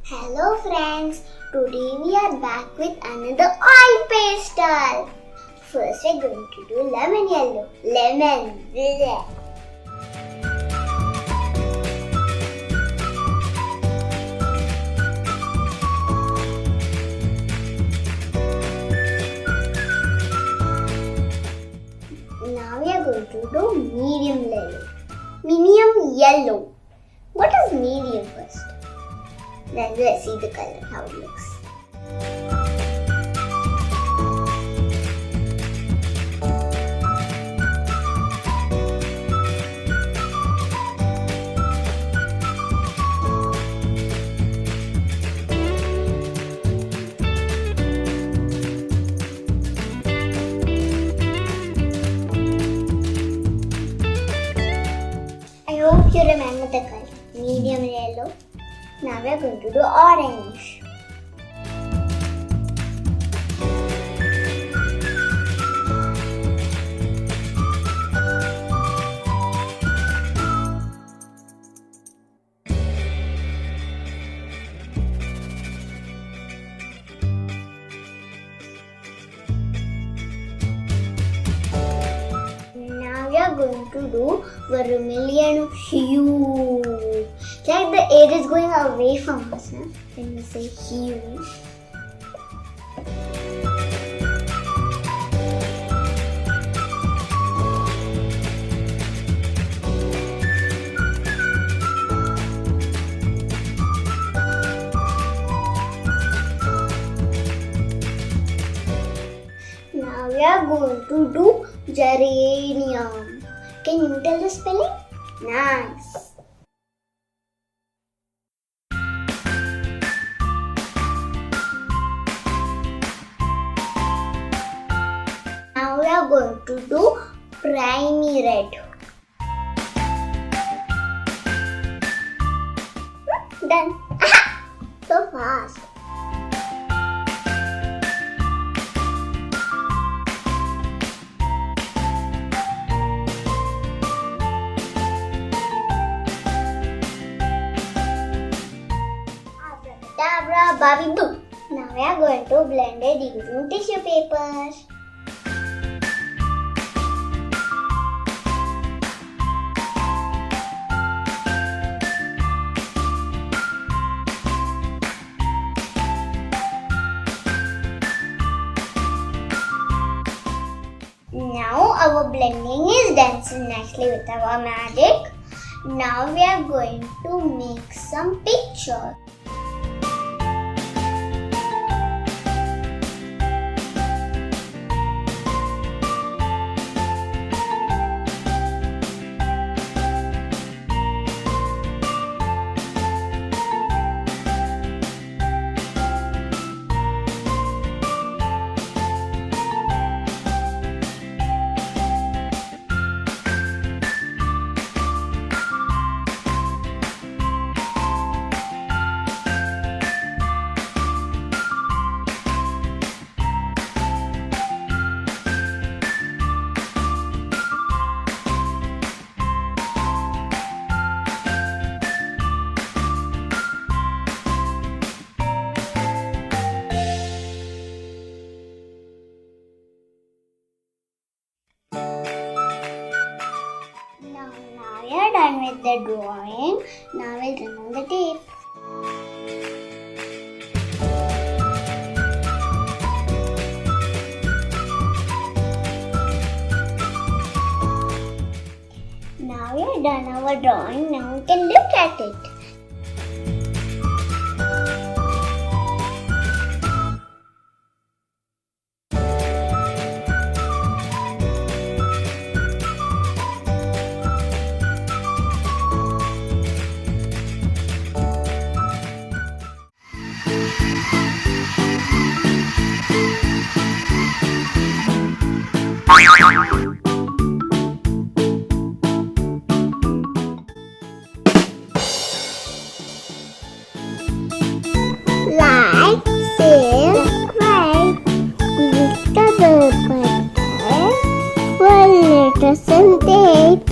Hello friends, today we are back with another oil pastel. First we're going to do lemon yellow. Lemon. Bleh. Now we are going to do medium yellow. Medium yellow. What is medium first? Then let's see the color, how it looks. I hope you remember the color. Medium yellow. Now we are going to do orange. Now we are going to do vermilion hue. Like the air is going away from us, huh? When we say hue. Now we are going to do geranium. Can you tell the spelling? Nice. Now we are going to do primary red. Done. Aha! So fast. Abracadabra, Bobby Boo. Now we are going to blend it using tissue paper. Now our blending is done so nicely with our magic. Now we are going to make some pictures. Now we are done with the drawing. Now we'll turn on the tape. Now we are done our drawing. Now we can look at it. Like, share, subscribe, click the bell button for latest updates.